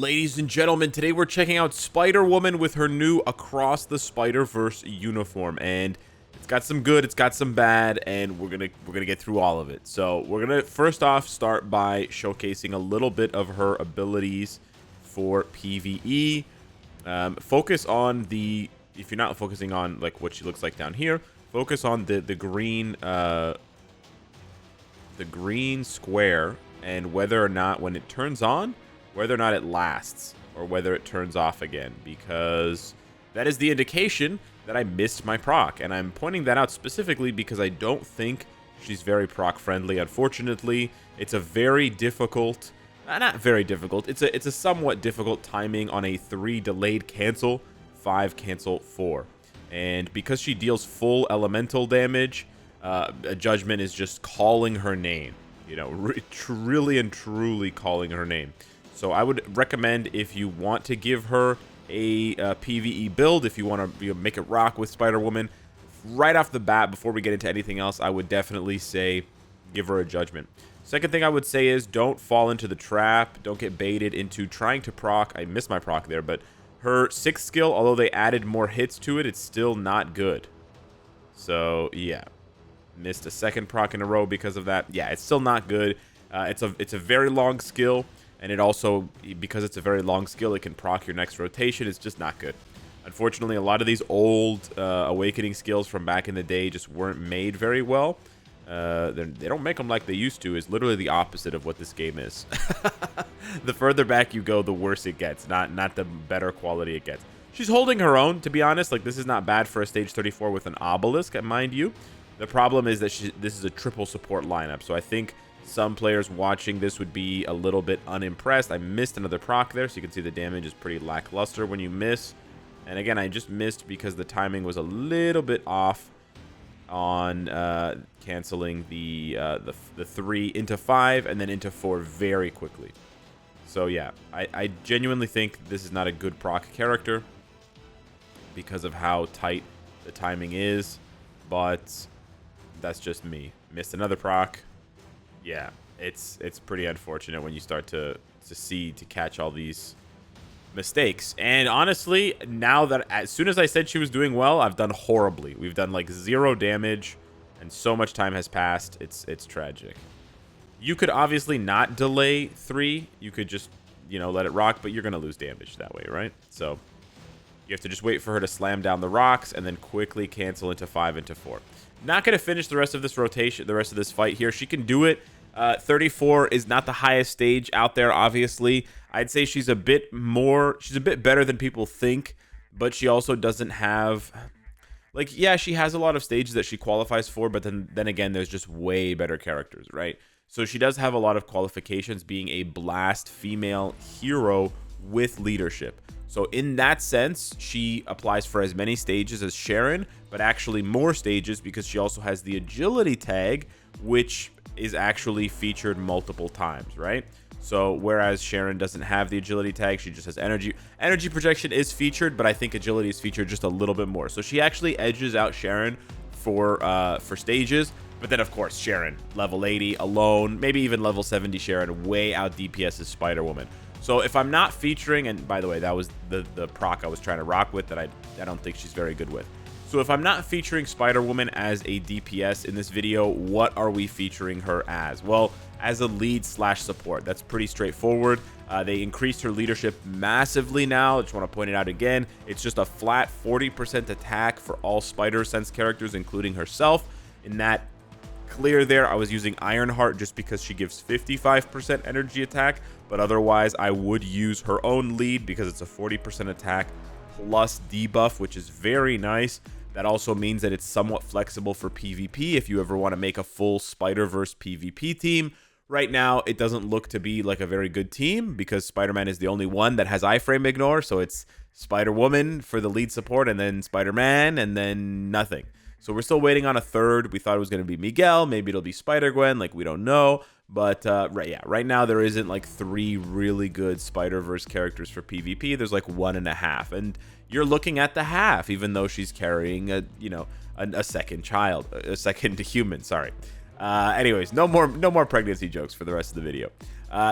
Ladies and gentlemen, today we're checking out Spider-Woman with her new Across the Spider-Verse uniform, and it's got some good, it's got some bad, and we're gonna get through all of it. So we're gonna first off start by showcasing a little bit of her abilities for PvE. Focus on the, if you're not focusing on like what she looks like down here, focus on the green square and whether or not when it turns on, whether or not it lasts or whether it turns off again, because that is the indication that I missed my proc. And I'm pointing that out specifically because I don't think she's very proc friendly. Unfortunately, it's a very difficult, not very difficult, it's a somewhat difficult timing on a 3 delayed cancel, 5 cancel 4. And because she deals full elemental damage, a judgment is just calling her name, you know, really and truly calling her name. So I would recommend, if you want to give her a PvE build, if you want to make it rock with Spider-Woman, right off the bat, before we get into anything else, I would definitely say give her a judgment. Second thing I would say is don't fall into the trap. Don't get baited into trying to proc. I missed my proc there, but her 6th skill, although they added more hits to it, it's still not good. So yeah, missed a 2nd proc in a row because of that. Yeah, it's still not good. It's a very long skill. And it also, because it's a very long skill, it can proc your next rotation. It's just not good. Unfortunately, a lot of these old awakening skills from back in the day just weren't made very well. They don't make them like they used to. Is literally the opposite of what this game is. The further back you go, the worse it gets. Not the better quality it gets. She's holding her own, to be honest. Like, this is not bad for a stage 34 with an obelisk, mind you. The problem is that this is a triple support lineup. So I think some players watching this would be a little bit unimpressed. I missed another proc there, so you can see the damage is pretty lackluster when you miss. And again, I just missed because the timing was a little bit off on canceling the 3 into 5 and then into 4 very quickly. So yeah, I genuinely think this is not a good proc character because of how tight the timing is, but that's just me. Missed another proc. Yeah, it's pretty unfortunate when you start to catch all these mistakes. And honestly, now that as soon as I said she was doing well, I've done horribly. We've done like 0 damage, and so much time has passed. It's tragic. You could obviously not delay 3. You could just, you know, let it rock, but you're gonna lose damage that way, right? So you have to just wait for her to slam down the rocks and then quickly cancel into 5 into 4. Not going to finish the rest of this rotation, the rest of this fight here. She can do it. 34 is not the highest stage out there, obviously. I'd say she's a bit better than people think, but she also doesn't have, like, yeah, she has a lot of stages that she qualifies for, but then again, there's just way better characters, right? So she does have a lot of qualifications being a blast female hero with leadership. So in that sense, she applies for as many stages as Sharon, but actually more stages because she also has the agility tag, which is actually featured multiple times, right? So whereas Sharon doesn't have the agility tag, she just has energy. Energy projection is featured, but I think agility is featured just a little bit more. So she actually edges out Sharon for stages. But then, of course, Sharon, level 80 alone, maybe even level 70 Sharon, way out DPS's Spider-Woman. So if I'm not featuring, and by the way, that was the proc I was trying to rock with that I don't think she's very good with. So if I'm not featuring Spider-Woman as a DPS in this video, what are we featuring her as? Well, as a lead / support. That's pretty straightforward. They increased her leadership massively now. I just want to point it out again. It's just a flat 40% attack for all Spider Sense characters, including herself. In that clear there, I was using Ironheart just because she gives 55% energy attack, but otherwise I would use her own lead because it's a 40% attack plus debuff, which is very nice. That also means that it's somewhat flexible for PvP if you ever want to make a full Spider-Verse PvP team. Right now, it doesn't look to be like a very good team because Spider-Man is the only one that has iframe ignore, so it's Spider-Woman for the lead support and then Spider-Man and then nothing. So we're still waiting on a third. We thought it was going to be Miguel. Maybe it'll be Spider-Gwen. Like, we don't know. But right now there isn't like 3 really good Spider-Verse characters for PvP. There's like 1.5. And you're looking at the half, even though she's carrying a second child, a second human, sorry. Anyways, no more pregnancy jokes for the rest of the video.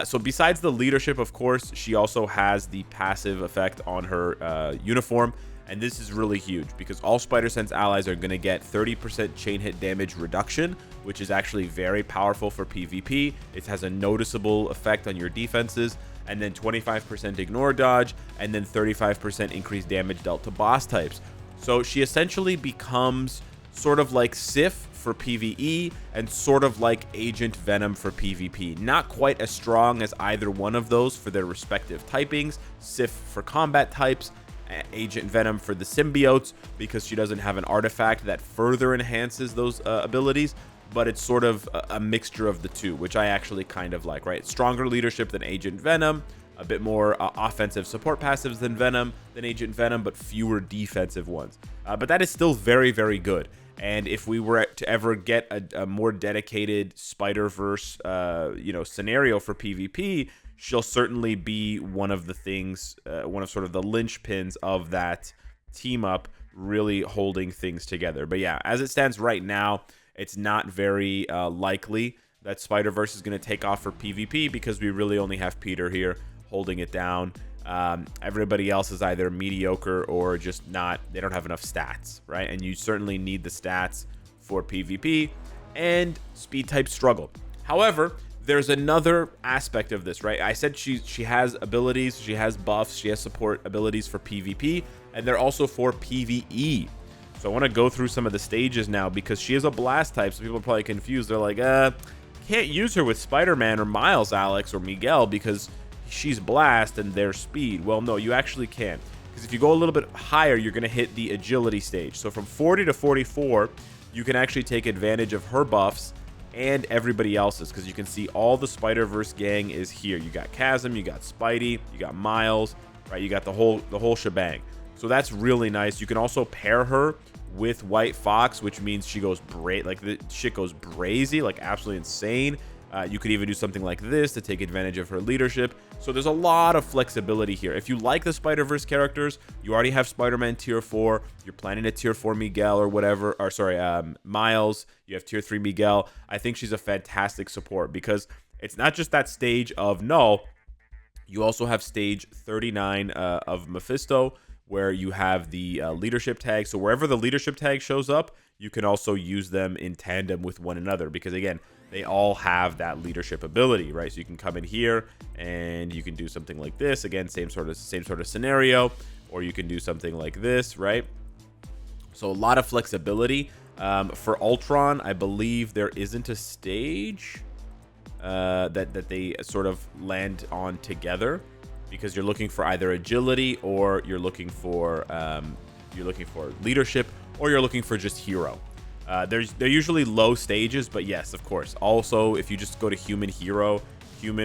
So besides the leadership, of course, she also has the passive effect on her uniform. And this is really huge because all Spider Sense allies are going to get 30% chain hit damage reduction, which is actually very powerful for PvP. It has a noticeable effect on your defenses, and then 25% ignore dodge, and then 35% increased damage dealt to boss types. So she essentially becomes sort of like Sif for PvE and sort of like Agent Venom for PvP. Not quite as strong as either one of those for their respective typings. Sif for combat types, Agent Venom for the symbiotes, because she doesn't have an artifact that further enhances those abilities, but it's sort of a mixture of the two, which I actually kind of like, right? Stronger leadership than Agent Venom, a bit more offensive support passives than Agent Venom, but fewer defensive ones. But that is still very, very good. And if we were to ever get a more dedicated Spider-Verse, scenario for PvP, she'll certainly be one of the things, one of sort of the linchpins of that team up, really holding things together. But yeah, as it stands right now, it's not very likely that Spider-Verse is going to take off for PvP because we really only have Peter here holding it down. Everybody else is either mediocre or just not, they don't have enough stats, right? And you certainly need the stats for PvP, and speed types struggle. However, there's another aspect of this, right? I said she has abilities, she has buffs, she has support abilities for PvP, and they're also for PvE. So I want to go through some of the stages now because she is a blast type, so people are probably confused. They're like, can't use her with Spider-Man or Miles, Alex, or Miguel because she's blast and their speed. Well, no, you actually can. Because if you go a little bit higher, you're going to hit the agility stage. So from 40 to 44, you can actually take advantage of her buffs and everybody else's, because you can see all the Spider-Verse gang is here. You got Chasm, you got Spidey, you got Miles, right? You got the whole shebang. So that's really nice. You can also pair her with White Fox, which means she goes like the shit goes brazy, like absolutely insane. You could even do something like this to take advantage of her leadership. So there's a lot of flexibility here. If you like the Spider-Verse characters, you already have Spider-Man tier 4, you're planning a tier 4 Miguel or whatever, or sorry, Miles, you have tier 3 Miguel. I think she's a fantastic support because it's not just that stage of Null, you also have stage 39 of Mephisto, where you have the leadership tag. So wherever the leadership tag shows up, you can also use them in tandem with one another, because again, they all have that leadership ability, right? So you can come in here and you can do something like this. Again, same sort of scenario, or you can do something like this, right? So a lot of flexibility. For Ultron, I believe there isn't a stage that they sort of land on together, because you're looking for either agility, or you're looking for leadership, or you're looking for just hero. They're usually low stages, but yes, of course. Also, if you just go to human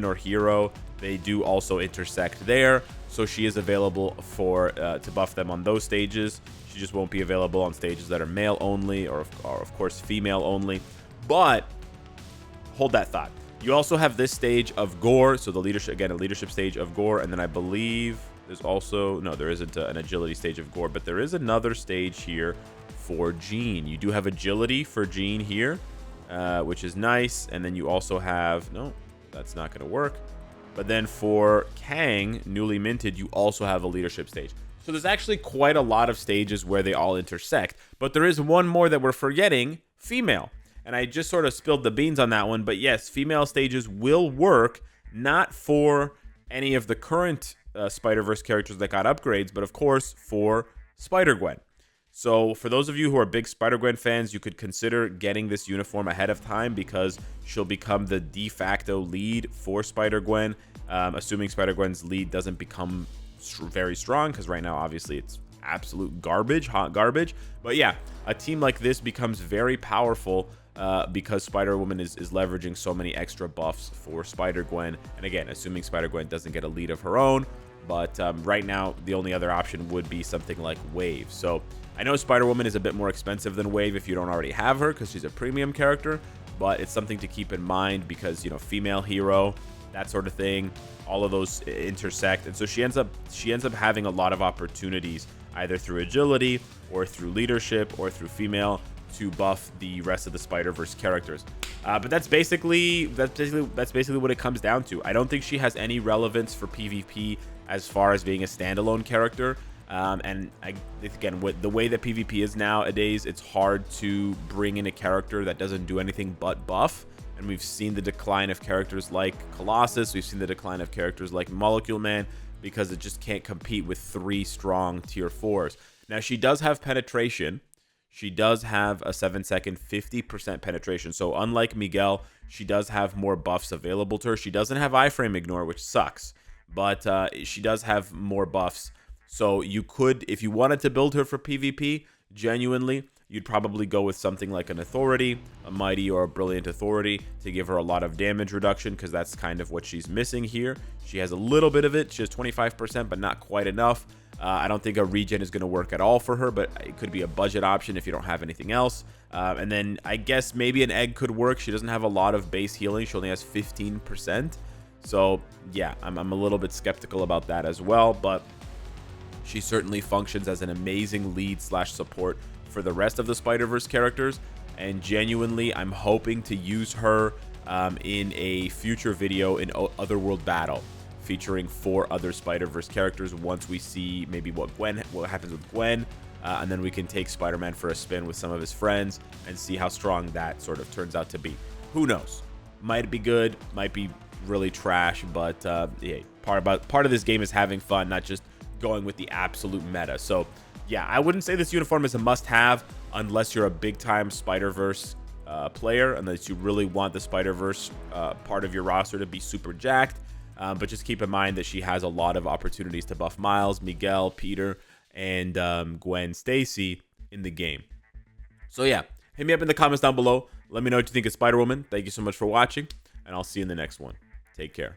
or hero, they do also intersect there. So she is available for to buff them on those stages. She just won't be available on stages that are male only, or of course female only. But hold that thought. You also have this stage of Gore, so the leadership, again, a leadership stage of Gore, and then I believe there's also, no, there isn't an agility stage of Gore, but there is another stage here for Jean. You do have agility for Jean here, which is nice, and then you also have, no, that's not going to work, but then for Kang, newly minted, you also have a leadership stage. So there's actually quite a lot of stages where they all intersect, but there is one more that we're forgetting, female. And I just sort of spilled the beans on that one. But yes, female stages will work, not for any of the current Spider-Verse characters that got upgrades, but of course for Spider-Gwen. So for those of you who are big Spider-Gwen fans, you could consider getting this uniform ahead of time, because she'll become the de facto lead for Spider-Gwen, assuming Spider-Gwen's lead doesn't become very strong, because right now obviously it's absolute garbage, hot garbage. But yeah, a team like this becomes very powerful because Spider-Woman is leveraging so many extra buffs for Spider-Gwen. And again, assuming Spider-Gwen doesn't get a lead of her own. But right now, the only other option would be something like Wave. So I know Spider-Woman is a bit more expensive than Wave if you don't already have her, because she's a premium character. But it's something to keep in mind because, you know, female hero, that sort of thing, all of those intersect. And so she ends up having a lot of opportunities, either through agility or through leadership or through female, to buff the rest of the Spider-Verse characters. But that's basically what it comes down to. I don't think she has any relevance for PvP as far as being a standalone character. Again, with the way that PvP is nowadays, it's hard to bring in a character that doesn't do anything but buff. And we've seen the decline of characters like Colossus. We've seen the decline of characters like Molecule Man because it just can't compete with 3 strong tier 4s. Now, she does have penetration. She does have a 7-second 50% penetration. So unlike Miguel, she does have more buffs available to her. She doesn't have iframe ignore, which sucks. But she does have more buffs. So you could, if you wanted to build her for PvP, genuinely, you'd probably go with something like an Authority, a Mighty, or a Brilliant Authority to give her a lot of damage reduction, because that's kind of what she's missing here. She has a little bit of it. She has 25%, but not quite enough. I don't think a regen is going to work at all for her, but it could be a budget option if you don't have anything else. And then I guess maybe an egg could work. She doesn't have a lot of base healing. She only has 15%. So yeah, I'm a little bit skeptical about that as well, but she certainly functions as an amazing lead / support for the rest of the Spider-Verse characters. And genuinely, I'm hoping to use her in a future video in Otherworld Battle, featuring 4 other Spider-Verse characters once we see maybe what happens with Gwen. And then we can take Spider-Man for a spin with some of his friends and see how strong that sort of turns out to be. Who knows? Might be good, might be really trash, but yeah, part of this game is having fun, not just going with the absolute meta. So yeah, I wouldn't say this uniform is a must-have unless you're a big-time Spider-Verse player, unless you really want the Spider-Verse part of your roster to be super jacked. But just keep in mind that she has a lot of opportunities to buff Miles, Miguel, Peter, and Gwen Stacy in the game. So yeah, hit me up in the comments down below. Let me know what you think of Spider-Woman. Thank you so much for watching, and I'll see you in the next one. Take care.